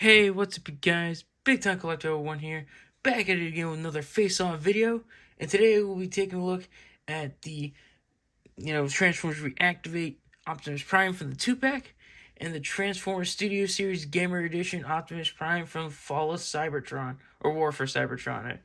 Hey, what's up, you guys? Big Time Collector 01 here, back at it again with another face-off video. And today we'll be taking a look at the, Transformers Reactivate Optimus Prime from the 2-pack, and the Transformers Studio Series Gamer Edition Optimus Prime from Fall of Cybertron, or War for Cybertron.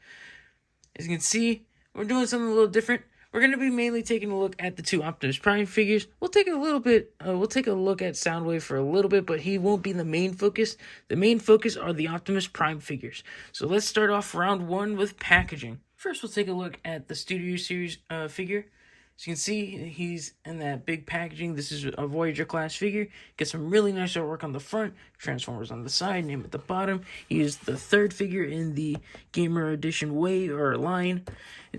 As you can see, we're doing something a little different. We're going to be mainly taking a look at the two Optimus Prime figures. We'll take a look at Soundwave for a little bit, but he won't be the main focus. The main focus are the Optimus Prime figures. So let's start off round one with packaging. First, we'll take a look at the Studio Series figure. As you can see, he's in that big packaging. This is a Voyager class figure. Get some really nice artwork on the front, Transformers on the side, name at the bottom. He is the third figure in the Gamer Edition way or line.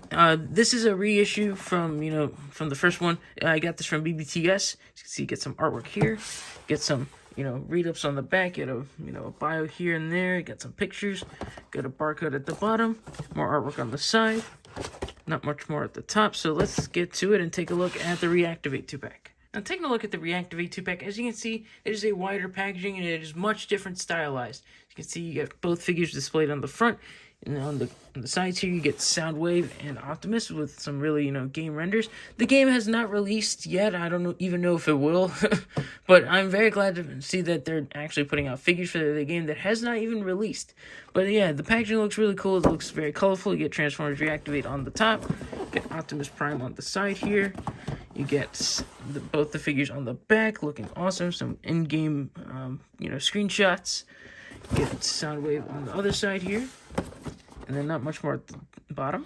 This is a reissue from the first one. I got this from BBTS. As you can see, get some artwork here, get some read-ups on the back, get a bio here and there, get some pictures, got a barcode at the bottom, more artwork on the side. Not much more at the top, so let's get to it and take a look at the Reactivate 2-pack. Now, taking a look at the Reactivate 2-pack, as you can see, it is a wider packaging and it is much different stylized. As you can see, you got both figures displayed on the front, and on the sides here, you get Soundwave and Optimus with some really, game renders. The game has not released yet. I don't even know if it will, but I'm very glad to see that they're actually putting out figures for the game that has not even released. But yeah, the packaging looks really cool. It looks very colorful. You get Transformers Reactivate on the top, you get Optimus Prime on the side here. You get both the figures on the back, looking awesome. Some in-game, screenshots. You get Soundwave on the other side here. And then not much more at the bottom.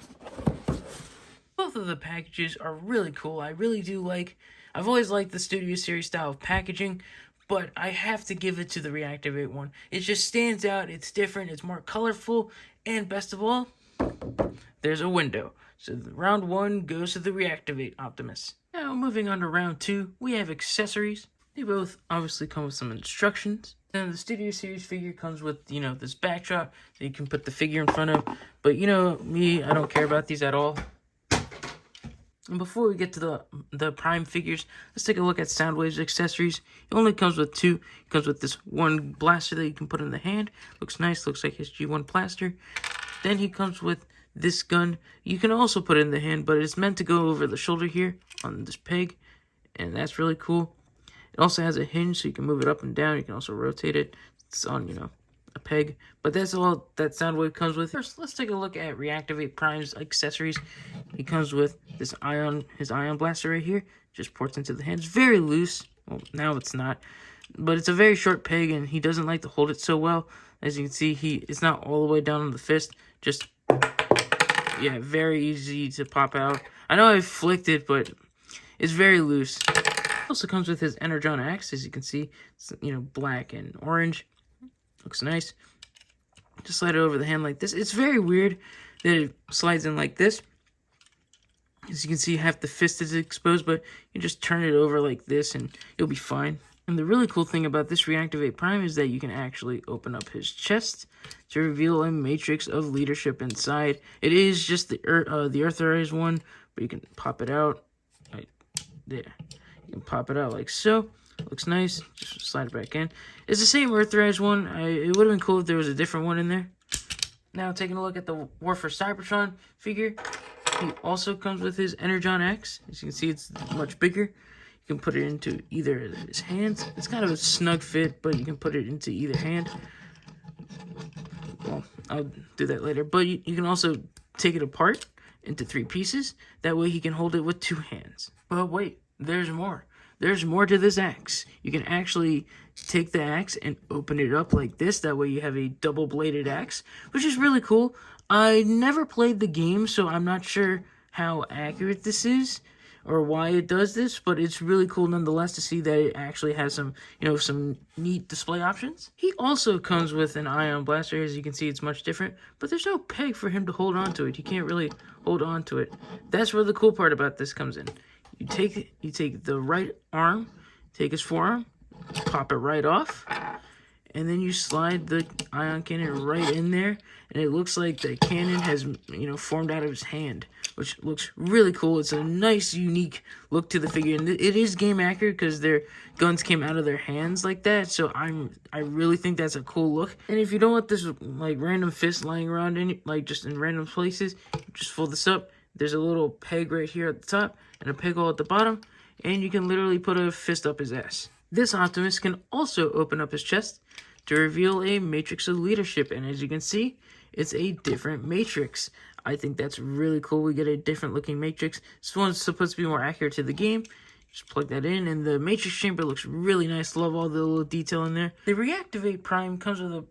Both of the packages are really cool. I really do I've always liked the Studio Series style of packaging, but I have to give it to the Reactivate one. It just stands out, it's different, it's more colorful, and best of all, there's a window. So round one goes to the Reactivate Optimus. Now moving on to round two, we have accessories. They both obviously come with some instructions. And the Studio Series figure comes with, this backdrop that you can put the figure in front of. But, me, I don't care about these at all. And before we get to the Prime figures, let's take a look at Soundwave's accessories. It only comes with two. It comes with this one blaster that you can put in the hand. Looks nice, looks like his G1 blaster. Then he comes with this gun. You can also put it in the hand, but it's meant to go over the shoulder here on this peg. And that's really cool. It also has a hinge, so you can move it up and down. You can also rotate it. It's on, a peg. But that's all that Soundwave comes with. First, let's take a look at Reactivate Prime's accessories. He comes with his ion blaster right here. Just ports into the hands. Very loose. Well, now it's not. But it's a very short peg, and he doesn't like to hold it so well. As you can see, it's not all the way down on the fist. Just, yeah, very easy to pop out. I know I flicked it, but it's very loose. Also comes with his Energon axe, as you can see. It's, black and orange. Looks nice. Just slide it over the hand like this. It's very weird that it slides in like this. As you can see, half the fist is exposed, but you just turn it over like this and you'll be fine. And the really cool thing about this Reactivate Prime is that you can actually open up his chest to reveal a matrix of leadership inside. It is just the Earthrise one, but you can pop it out right there. You can pop it out like so. Looks nice. Just slide it back in. It's the same Earthrise one. It would have been cool if there was a different one in there. Now, taking a look at the War for Cybertron figure. He also comes with his Energon X. As you can see, it's much bigger. You can put it into either of his hands. It's kind of a snug fit, but you can put it into either hand. Well, I'll do that later. But you can also take it apart into 3 pieces. That way he can hold it with 2 hands. But wait. There's more. There's more to this axe. You can actually take the axe and open it up like this. That way you have a double-bladed axe, which is really cool. I never played the game, so I'm not sure how accurate this is or why it does this, but it's really cool nonetheless to see that it actually has some, some neat display options. He also comes with an ion blaster. As you can see, it's much different, but there's no peg for him to hold on to it. He can't really hold on to it. That's where the cool part about this comes in. You take the right arm, take his forearm, pop it right off, and then you slide the ion cannon right in there, and it looks like the cannon has, formed out of his hand, which looks really cool. It's a nice, unique look to the figure, and it is game accurate because their guns came out of their hands like that. So I really think that's a cool look. And if you don't want this like random fist lying around just in random places, just fold this up. There's a little peg right here at the top and a peg hole at the bottom, and you can literally put a fist up his ass. This Optimus can also open up his chest to reveal a matrix of leadership, and as you can see, it's a different matrix. I think that's really cool. We get a different looking matrix. This one's supposed to be more accurate to the game. Just plug that in, and the matrix chamber looks really nice. Love all the little detail in there. The Reactivate Prime comes with a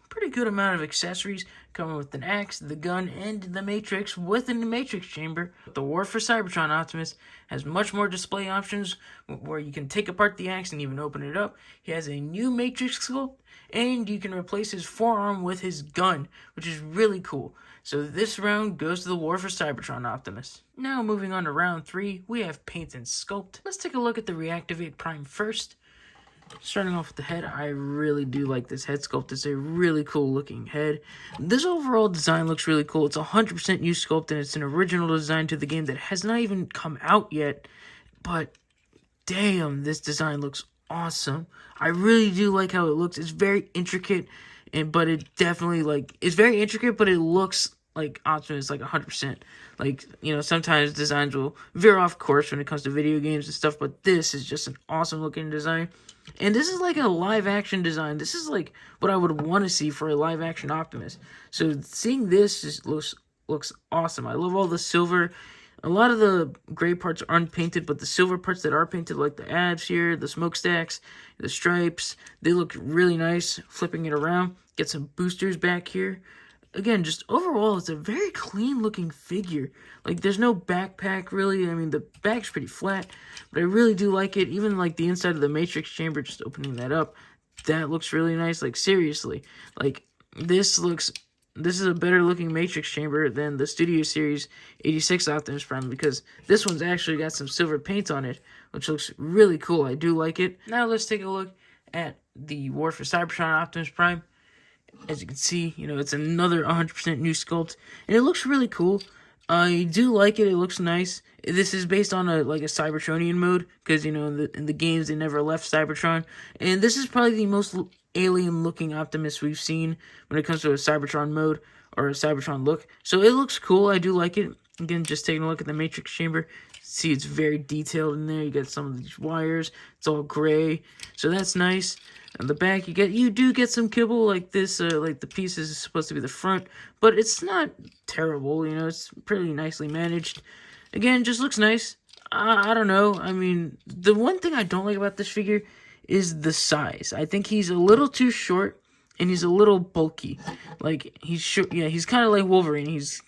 pretty good amount of accessories, coming with an axe, the gun, and the matrix within the matrix chamber. The War for Cybertron Optimus has much more display options where you can take apart the axe and even open it up. He has a new matrix sculpt, and you can replace his forearm with his gun, which is really cool. So this round goes to the War for Cybertron Optimus. Now moving on to round 3, we have paint and sculpt. Let's take a look at the Reactivate Prime first. Starting off with the head, I really do like this head sculpt. It's a really cool looking head. This overall design looks really cool. It's 100% new sculpt, and it's an original design to the game that has not even come out yet. But damn, this design looks awesome. I really do like how it looks. It's very intricate, but it definitely it's very intricate, but it looks like Optimus, like 100%. Sometimes designs will veer off course when it comes to video games and stuff, but this is just an awesome looking design. And this is like a live action design. This is like what I would want to see for a live action Optimus. So seeing this just looks awesome. I love all the silver. A lot of the gray parts are unpainted, but the silver parts that are painted, like the abs here, the smokestacks, the stripes, they look really nice. Flipping it around, get some boosters back here. Again, just overall, it's a very clean looking figure. There's no backpack really. I mean, the back's pretty flat, but I really do like it. Even the inside of the matrix chamber, just opening that up, that looks really nice. Seriously, this is a better looking matrix chamber than the Studio Series 86 Optimus Prime, because this one's actually got some silver paint on it, which looks really cool. I do like it. Now let's take a look at the War for Cybertron Optimus Prime. As you can see, it's another 100% new sculpt, and it looks really cool. I do like it. It looks nice. This is based on a Cybertronian mode, because in the games they never left Cybertron, and this is probably the most alien-looking Optimus we've seen when it comes to a Cybertron mode or a Cybertron look. So it looks cool. I do like it. Again, just taking a look at the matrix chamber. See, it's very detailed in there. You got some of these wires. It's all gray, so that's nice. On the back, you do get some kibble like this, the piece is supposed to be the front, but it's not terrible. It's pretty nicely managed. Again, just looks nice. I don't know. I mean, the one thing I don't like about this figure is the size. I think he's a little too short, and he's a little bulky. He's short. Yeah, he's kind of like Wolverine. He's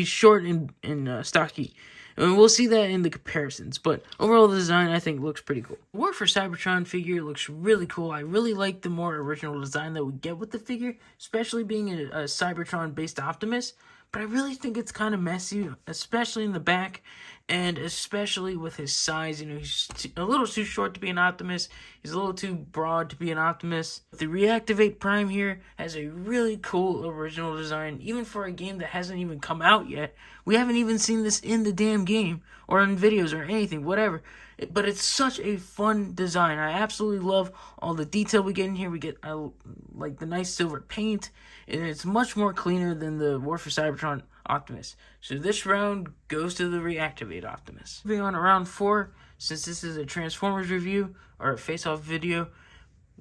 short and stocky. And we'll see that in the comparisons, but overall the design I think looks pretty cool. War for Cybertron figure looks really cool. I really like the more original design that we get with the figure, especially being a Cybertron-based Optimus. But I really think it's kind of messy, especially in the back, and especially with his size. He's a little too short to be an Optimus. He's a little too broad to be an Optimus. The Reactivate Prime here has a really cool original design, even for a game that hasn't even come out yet. We haven't even seen this in the damn game, or in videos, or anything, whatever. But it's such a fun design. I absolutely love all the detail we get in here. We get the nice silver paint, and it's much more cleaner than the War for Cybertron Optimus. So this round goes to the Reactivate Optimus. Moving on to round 4, since this is a Transformers review, or a face-off video,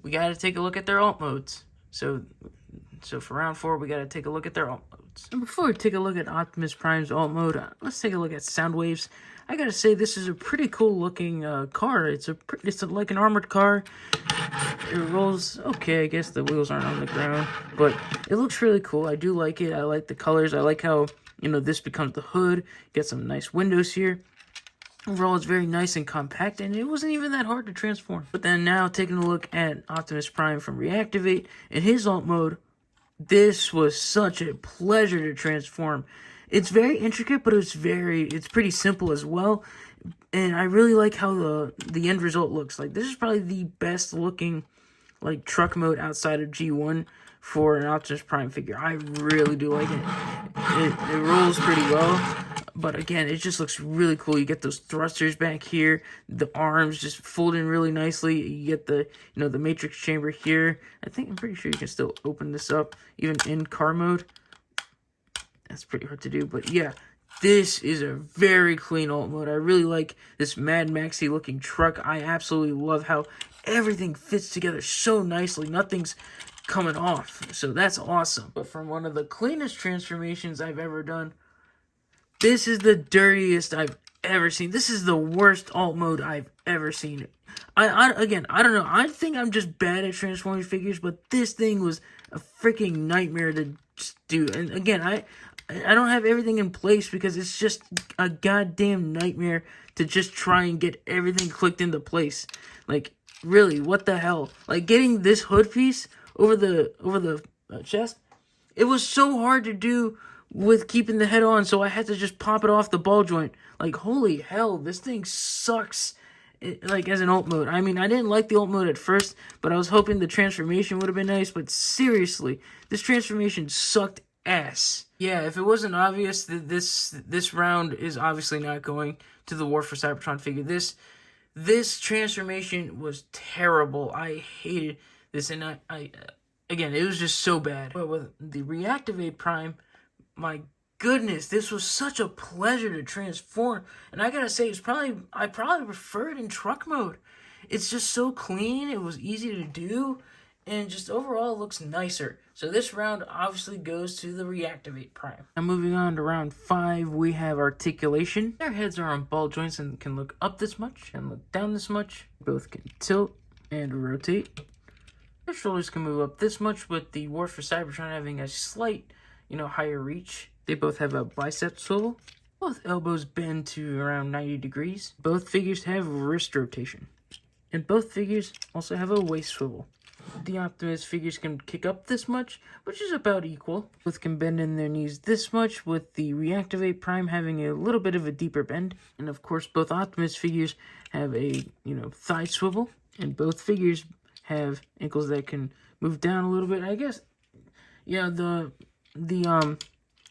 we gotta take a look at their alt modes. So for round 4, we gotta take a look at their alt modes. And before we take a look at Optimus Prime's alt mode, let's take a look at Soundwaves. I gotta say, this is a pretty cool looking car. It's like an armored car. It rolls okay. I guess the wheels aren't on the ground, but it looks really cool. I do like it. I like the colors. I like how this becomes the hood. Get some nice windows here. Overall, it's very nice and compact, and it wasn't even that hard to transform. But then now, taking a look at Optimus Prime from Reactivate in his alt mode, this was such a pleasure to transform. It's very intricate, but it's pretty simple as well. And I really like how the end result looks. This is probably the best looking like truck mode outside of G1 for an Optimus Prime figure. I really do like it. It rolls pretty well. But again, it just looks really cool. You get those thrusters back here, the arms just fold in really nicely. You get the, the matrix chamber here. I'm pretty sure you can still open this up, even in car mode. That's pretty hard to do, but yeah, this is a very clean alt mode. I really like this Mad Maxy looking truck. I absolutely love how everything fits together so nicely. Nothing's coming off, so that's awesome. But from one of the cleanest transformations I've ever done, this is the dirtiest I've ever seen. This is the worst alt mode I've ever seen. Again, I don't know. I think I'm just bad at transforming figures, but this thing was a freaking nightmare to just do. And again, I don't have everything in place because it's just a goddamn nightmare to just try and get everything clicked into place. Like, really, what the hell? Like, getting this hood piece over the chest, it was so hard to do with keeping the head on, so I had to just pop it off the ball joint. Like, holy hell, this thing sucks, like, as an alt mode. I mean, I didn't like the alt mode at first, but I was hoping the transformation would have been nice, but seriously, this transformation sucked ass. Yeah, if it wasn't obvious that this round is obviously not going to the War for Cybertron figure. This transformation was terrible. I hated this, and I again, it was just so bad. But with the Reactivate Prime, my goodness, this was such a pleasure to transform. And I gotta say, I probably prefer it in truck mode. It's just so clean, it was easy to do, and just overall it looks nicer. So this round obviously goes to the Reactivate Prime. Now moving on to round 5, we have Articulation. Their heads are on ball joints and can look up this much and look down this much. Both can tilt and rotate. Their shoulders can move up this much, with the War for Cybertron having a slight, higher reach. They both have a bicep swivel. Both elbows bend to around 90 degrees. Both figures have wrist rotation. And both figures also have a waist swivel. The Optimus figures can kick up this much, which is about equal. Both can bend in their knees this much, with the Reactivate Prime having a little bit of a deeper bend. And of course, both Optimus figures have a, thigh swivel. And both figures have ankles that can move down a little bit. I guess, yeah, the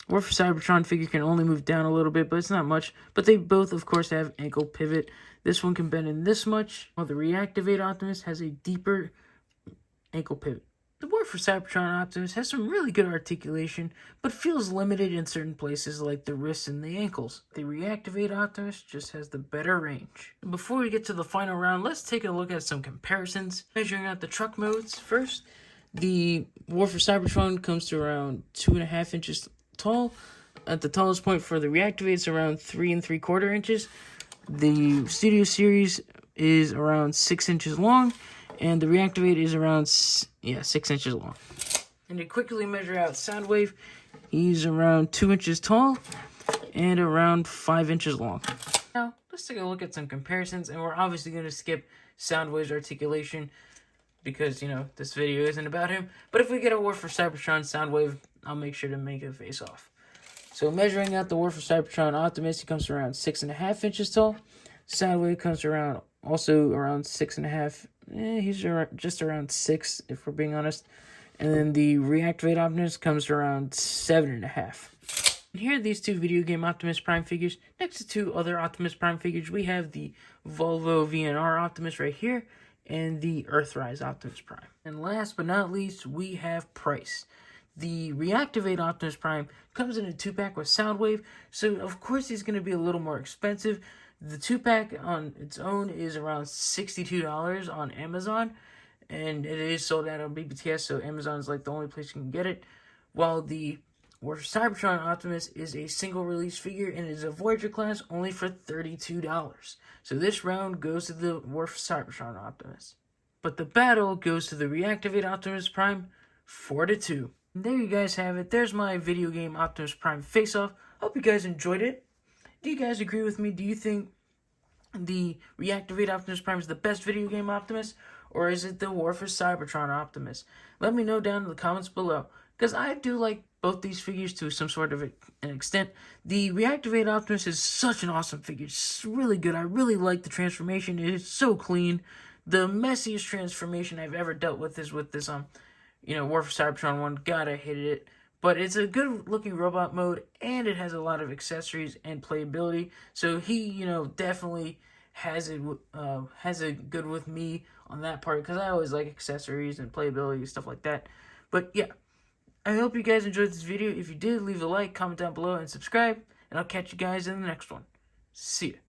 War for Cybertron figure can only move down a little bit, but it's not much. But they both, of course, have ankle pivot. This one can bend in this much, while the Reactivate Optimus has a deeper ankle pivot. The War for Cybertron Optimus has some really good articulation, but feels limited in certain places like the wrists and the ankles. The Reactivate Optimus just has the better range. Before we get to the final round, let's take a look at some comparisons. Measuring out the truck modes first. The War for Cybertron comes to around 2.5 inches tall. At the tallest point for the Reactivate, it's around 3 3/4 inches. The Studio Series is around 6 inches long, and the Reactivate is around 6 inches long. And to quickly measure out Soundwave, he's around 2 inches tall and around 5 inches long. Now, let's take a look at some comparisons, and we're obviously going to skip Soundwave's articulation because, this video isn't about him. But if we get a War for Cybertron Soundwave, I'll make sure to make a face-off. So measuring out the War for Cybertron Optimus, he comes around 6.5 inches tall. Soundwave comes around 6.5. He's just around 6, if we're being honest. And then the Reactivate Optimus comes around 7.5. And here are these two video game Optimus Prime figures. Next to two other Optimus Prime figures, we have the Volvo VNR Optimus right here, and the Earthrise Optimus Prime. And last but not least, we have price. The Reactivate Optimus Prime comes in a 2-pack with Soundwave, so of course he's going to be a little more expensive. The 2-pack on its own is around $62 on Amazon, and it is sold out on BBTS, so Amazon is like the only place you can get it. While the War for Cybertron Optimus is a single release figure and is a Voyager class only for $32. So this round goes to the War for Cybertron Optimus. But the battle goes to the Reactivate Optimus Prime 4-2. And there you guys have it. There's my video game Optimus Prime face-off. Hope you guys enjoyed it. Do you guys agree with me? Do you think the Reactivate Optimus Prime is the best video game Optimus? Or is it the War for Cybertron Optimus? Let me know down in the comments below. Because I do like both these figures to some sort of an extent. The Reactivate Optimus is such an awesome figure. It's really good. I really like the transformation. It is so clean. the messiest transformation I've ever dealt with is with this War for Cybertron one. God, I hated it. But it's a good looking robot mode, and it has a lot of accessories and playability. So he, definitely has it good with me on that part, because I always like accessories and playability and stuff like that. But yeah, I hope you guys enjoyed this video. If you did, leave a like, comment down below, and subscribe. And I'll catch you guys in the next one. See ya.